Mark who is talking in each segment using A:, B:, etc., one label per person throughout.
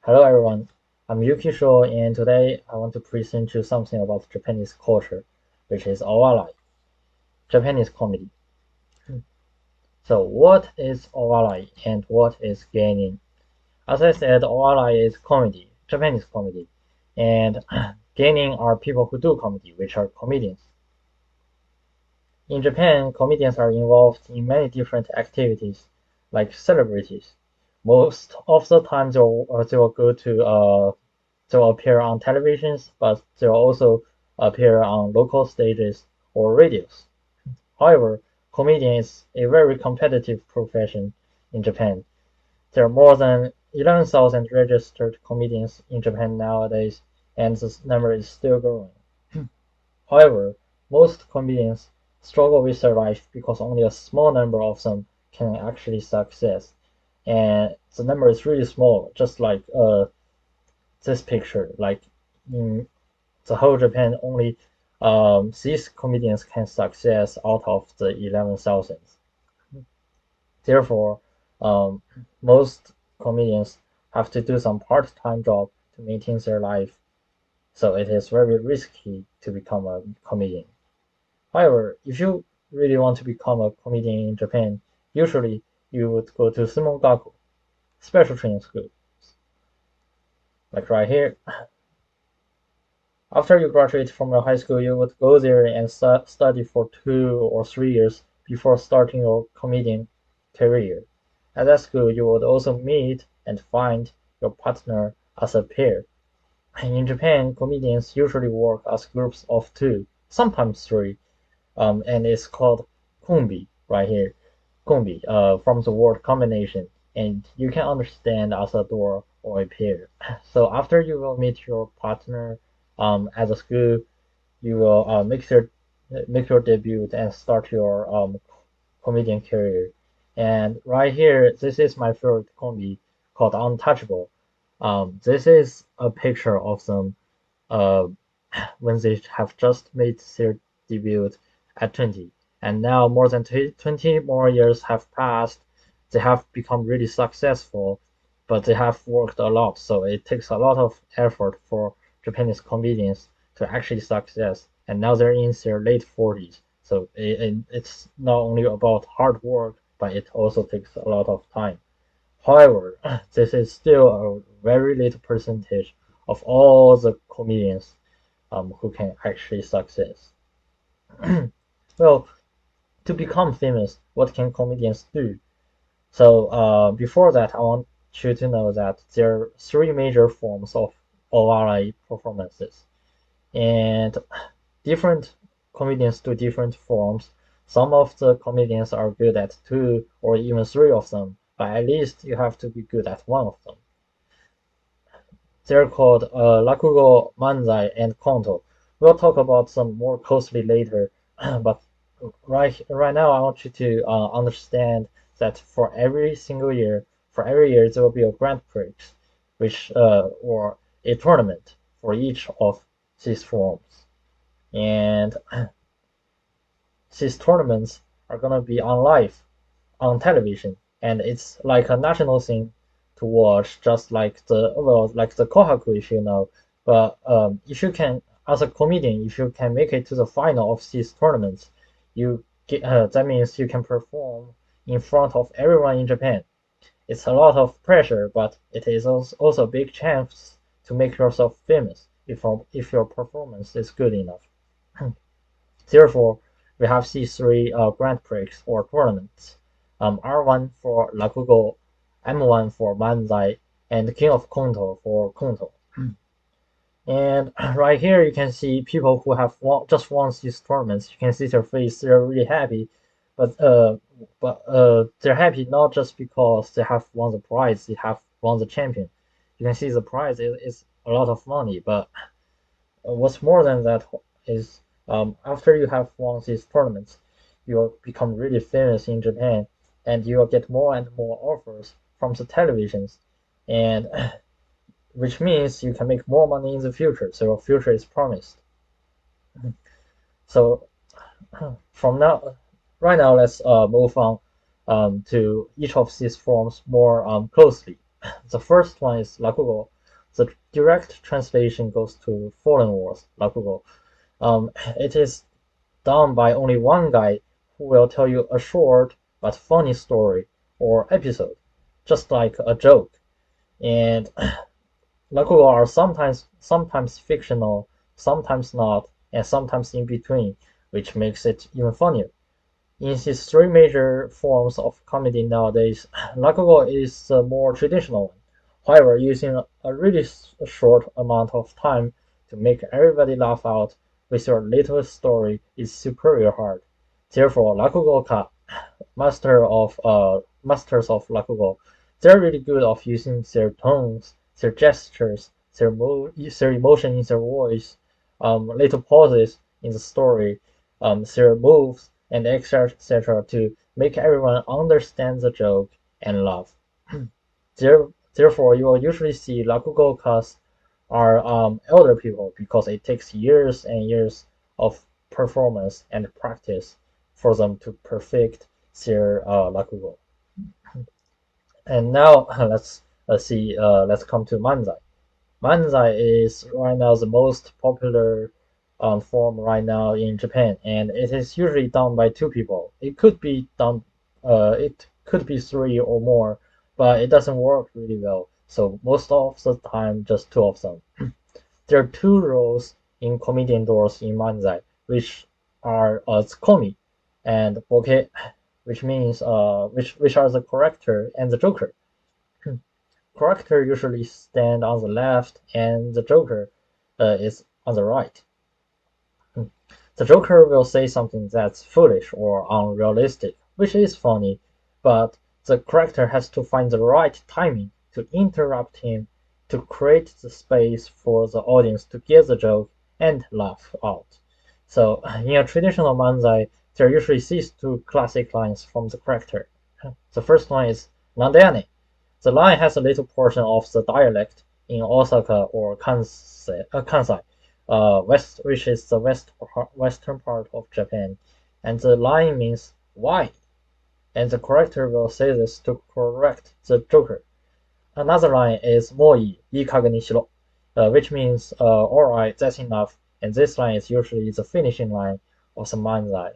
A: Hello everyone, I'm Yuki Xiao and today I want to present you something about Japanese culture, which is Owarai, Japanese comedy. So what is Owarai and what is gaining? As I said, Owarai is comedy, Japanese comedy, and gaining are people who do comedy, which are comedians. In Japan, comedians are involved in many different activities, like celebrities. Most of the time, they'll go to they'll appear on televisions, but they'll also appear on local stages or radios. However, comedian is a very competitive profession in Japan. There are more than 11,000 registered comedians in Japan nowadays, and this number is still growing. However, most comedians struggle with their life because only a small number of them can actually success, and the number is really small, just like this picture. Like in the whole Japan, only six comedians can success out of the 11,000. Therefore, um, most comedians have to do some part-time job to maintain their life. So it is very risky to become a comedian. However, if you really want to become a comedian in Japan, usually you would go to Sumongaku, special training school, like right here. After you graduate from your high school, you would go there and study for 2 or 3 years before starting your comedian career. At that school, you would also meet and find your partner as a pair. In Japan, comedians usually work as groups of two, sometimes three, and it's called kumbi right here. Kumbi, from the word combination, and you can understand as a duo or a pair. So after you will meet your partner at the school, you will make your debut and start your comedian career. And right here, this is my favorite combi called Untouchable. This is a picture of them uh, when they have just made their debut at 20. And now more than 20 more years have passed. They have become really successful, but they have worked a lot. So it takes a lot of effort for Japanese comedians to actually success. And now they're in their late 40s. So it's not only about hard work, but it also takes a lot of time. However, this is still a very little percentage of all the comedians who can actually success. Well, to become famous, what can comedians do? So before that, I want you to know that there are three major forms of Owarai performances, and different comedians do different forms. Some of the comedians are good at two or even three of them, but at least you have to be good at one of them. They're called Rakugo, Manzai, and Konto. We'll talk about them more closely later, but right now I want you to understand that for every year there will be a Grand Prix, which or a tournament for each of these forms, and these tournaments are gonna be on live on television, and it's like a national thing to watch, just like the Kohaku, if you know. But if you can, as a comedian, if you can make it to the final of these tournaments, that means you can perform in front of everyone in Japan. It's a lot of pressure, but it is also a big chance to make yourself famous if your performance is good enough. Therefore, we have these three Grand Prix or tournaments. R1 for Rakugo, M1 for Manzai, and King of Konto for Konto. And right here you can see people who have just won these tournaments. You can see their face; they're really happy, but they're happy not just because they have won the prize, they have won the champion. You can see the prize is a lot of money, but what's more than that is after you have won these tournaments, you'll become really famous in Japan, and you'll get more and more offers from the televisions, and which means you can make more money in the future. So your future is promised. So from now, right now, let's move on to each of these forms more closely. The first one is Rakugo. The direct translation goes to Fallen Wars, Rakugo. It is done by only one guy who will tell you a short but funny story or episode, just like a joke. And Rakugo are sometimes fictional, sometimes not, and sometimes in between, which makes it even funnier. In his three major forms of comedy nowadays, Rakugo is the more traditional one. However, using a really short amount of time to make everybody laugh out with your little story is superior hard. Therefore, Rakugoka, masters of Rakugo, they're really good of using their tones, their gestures, their emotion in their voice, little pauses in the story, their moves, and etc. to make everyone understand the joke and laugh. Therefore, you will usually see Rakugo cast are elder people because it takes years and years of performance and practice for them to perfect their Rakugo. And now let's come to Manzai. Manzai is right now the most popular form right now in Japan, and it is usually done by two people. It could be three or more, but it doesn't work really well. So most of the time, just two of them. There are two roles in comedian doors in Manzai, which are Tsukomi and Boke, which means which are the corrector and the joker. Character usually stand on the left and the Joker is on the right. The Joker will say something that's foolish or unrealistic, which is funny, but the character has to find the right timing to interrupt him to create the space for the audience to get the joke and laugh out. So in a traditional manzai, there are usually these two classic lines from the character. The first one is Nandayane. The line has a little portion of the dialect in Osaka or Kansai, which is the western part of Japan, and the line means why, and the character will say this to correct the joker. Another line is moi ikage ni shiro, which means alright, that's enough, and this line is usually the finishing line of the manzai,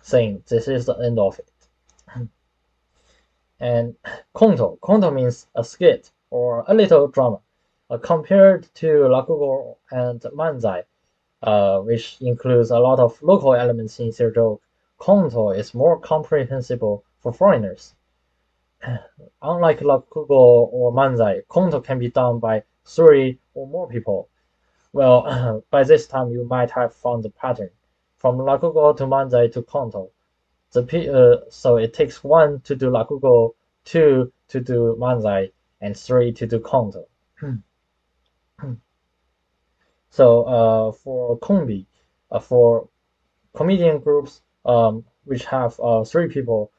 A: saying this is the end of it. And konto means a skit or a little drama. Compared to rakugo and manzai, which includes a lot of local elements in their joke, konto is more comprehensible for foreigners. Unlike rakugo or manzai, konto can be done by three or more people. Well, by this time you might have found the pattern. From rakugo to manzai to konto, so it takes one to do rakugo, two to do manzai, and three to do konto. So for kombi, for comedian groups which have three people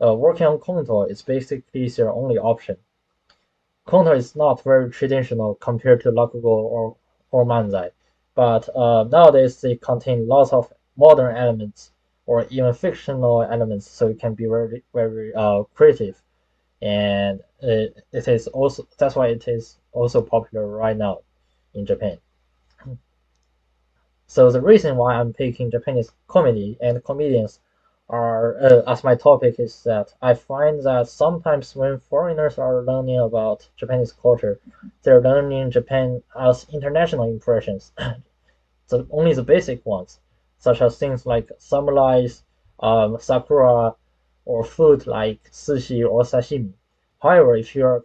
A: working on konto, it's basically their only option. Konto is not very traditional compared to rakugo or manzai, but nowadays they contain lots of modern elements or even fictional elements, so it can be very creative, and it is also that's why it is also popular right now in Japan. So the reason why I'm picking Japanese comedy and comedians are as my topic is that I find that sometimes when foreigners are learning about Japanese culture, they're learning Japan as international impressions, only the basic ones, such as things like samurais, sakura, or food like sushi or sashimi. However, if you are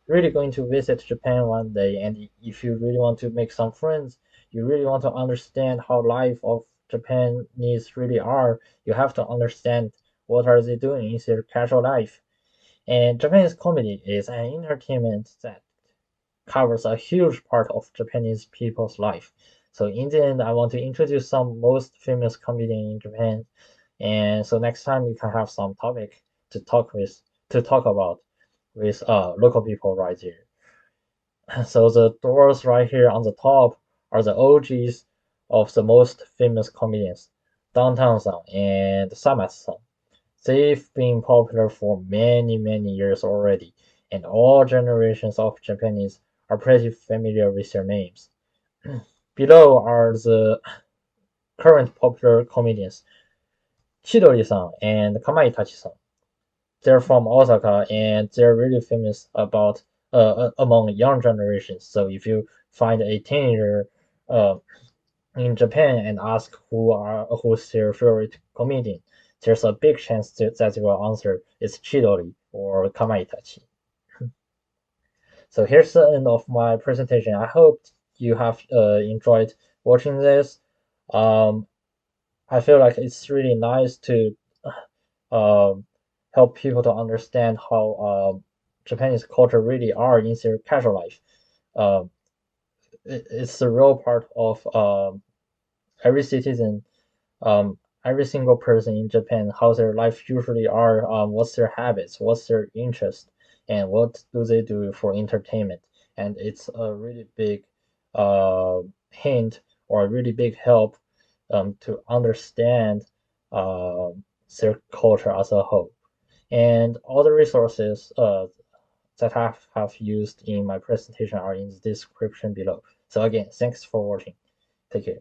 A: really going to visit Japan one day, and if you really want to make some friends, you really want to understand how life of Japanese really are, you have to understand what are they doing in their casual life. And Japanese comedy is an entertainment that covers a huge part of Japanese people's life. So in the end, I want to introduce some most famous comedian in Japan, and so next time we can have some topic to talk about with local people right here. So the doors right here on the top are the OGs of the most famous comedians, Downtown-san and Samas-san. They've been popular for many years already, and all generations of Japanese are pretty familiar with their names. Below are the current popular comedians, Chidori-san and Kamaitachi-san. They're from Osaka and they're really famous about among young generations. So if you find a teenager uh, in Japan and ask who's their favorite comedian, there's a big chance that they will answer it's Chidori or Kamaitachi. So here's the end of my presentation. I hope you have enjoyed watching this. Um, I feel like it's really nice to um, help people to understand how Japanese culture really are in their casual life. Um, it's the real part of every citizen, every single person in Japan, how their life usually are, what's their habits, what's their interest, and what do they do for entertainment. And it's a really big uh, hint or a really big help to understand uh, their culture as a whole. And all the resources that I have used in my presentation are in the description below. So again, thanks for watching. Take care.